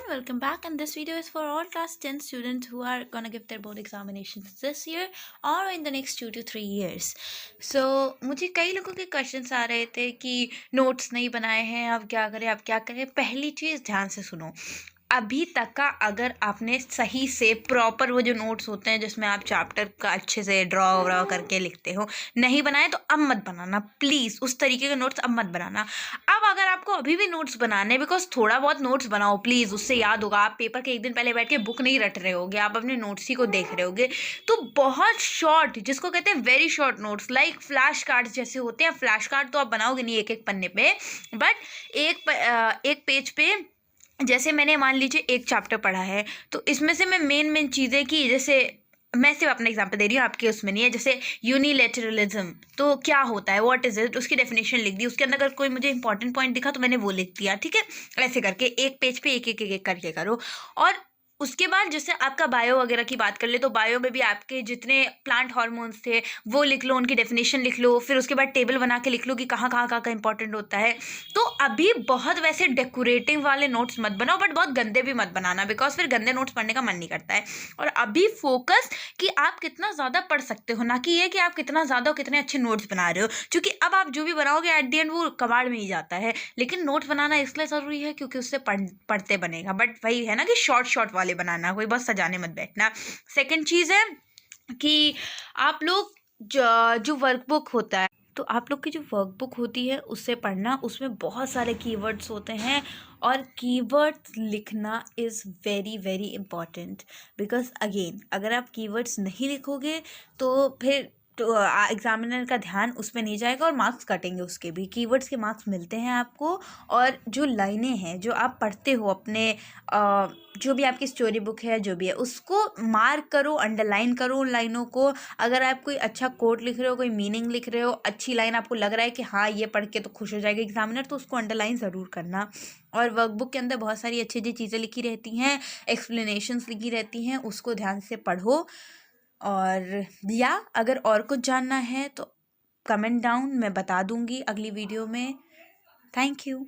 welcome back, and this video is for all class 10 students who are gonna give their board examinations this year or in the next 2 to 3 years. So मुझे कई लोगों के questions आ रहे थे कि notes नहीं बनाए हैं, अब क्या करें। पहली चीज़ ध्यान से सुनो, अभी तक का अगर आपने सही से प्रॉपर वो जो नोट्स होते हैं जिसमें आप चैप्टर का अच्छे से ड्रॉ करके लिखते हो नहीं बनाए तो अब मत बनाना प्लीज़, उस तरीके के नोट्स अब मत बनाना। अब अगर आपको अभी भी नोट्स बनाने, बिकॉज थोड़ा बहुत नोट्स बनाओ प्लीज़, उससे याद होगा। आप पेपर के एक दिन पहले बैठ के बुक नहीं रट रहे होगे, आप अपने नोट्स ही को देख रहे होगे। तो बहुत शॉर्ट, जिसको कहते हैं very short notes, like flash cards जैसे होते हैं। फ्लैश कार्ड तो आप बनाओगे नहीं एक एक पन्ने पे, बट एक पेज पे, जैसे मैंने मान लीजिए एक चैप्टर पढ़ा है तो इसमें से मैं मेन चीज़ें की, जैसे मैं सिर्फ अपना एग्जांपल दे रही हूँ, आपके उसमें नहीं है। जैसे यूनिलेटरलिज्म तो क्या होता है, व्हाट इज इट, उसकी डेफिनेशन लिख दी। उसके अंदर अगर कोई मुझे इंपॉर्टेंट पॉइंट दिखा तो मैंने वो लिख दिया, ठीक है। ऐसे करके एक पेज पे एक करके करो। और उसके बाद जैसे आपका बायो वगैरह की बात कर ले तो बायो में भी आपके जितने प्लांट हार्मोन्स थे वो लिख लो, उनकी डेफिनेशन लिख लो, फिर उसके बाद टेबल बना के लिख लो कि कहाँ का इंपॉर्टेंट होता है। तो अभी बहुत वैसे डेकोरेटिव वाले नोट्स मत बनाओ, बट बहुत गंदे भी मत बनाना, बिकॉज फिर गंदे नोट्स पढ़ने का मन नहीं करता है। और अभी फोकस कि आप कितना ज़्यादा पढ़ सकते हो, ना कि ये कि आप कितना ज़्यादा कितने अच्छे नोट्स बना रहे हो, क्योंकि अब आप जो भी बनाओगे एट द एंड वो कबाड़ में ही जाता है। लेकिन नोट्स बनाना इसलिए ज़रूरी है क्योंकि उससे पढ़ते बनेगा, बट वही है ना कि शॉर्ट वाले बनाना, कोई बस सजाने मत बैठना। सेकंड चीज़ है कि आप लोग जो वर्कबुक होता है, तो आप लोग की जो वर्कबुक होती है उससे पढ़ना, उसमें बहुत सारे कीवर्ड्स होते हैं और कीवर्ड्स लिखना is very important. Because again अगर आप कीवर्ड्स नहीं लिखोगे तो फिर तो एग्जामिनर का ध्यान उस पर नहीं जाएगा और मार्क्स कटेंगे उसके भी। कीवर्ड्स के मार्क्स मिलते हैं आपको, और जो लाइनें हैं जो आप पढ़ते हो अपने जो भी आपकी स्टोरी बुक है जो भी है उसको मार्क करो, अंडरलाइन करो उन लाइनों को। अगर आप कोई अच्छा कोट लिख रहे हो, कोई मीनिंग लिख रहे हो, अच्छी लाइन आपको लग रहा है कि हाँ ये पढ़ के तो खुश हो जाएगा एग्जामिनर, तो उसको अंडरलाइन ज़रूर करना। और वर्कबुक के अंदर बहुत सारी अच्छी अच्छी चीज़ें लिखी रहती हैं, एक्सप्लेनेशंस लिखी रहती हैं, उसको ध्यान से पढ़ो। और या अगर और कुछ जानना है तो कमेंट डाउन, मैं बता दूंगी अगली वीडियो में। Thank you.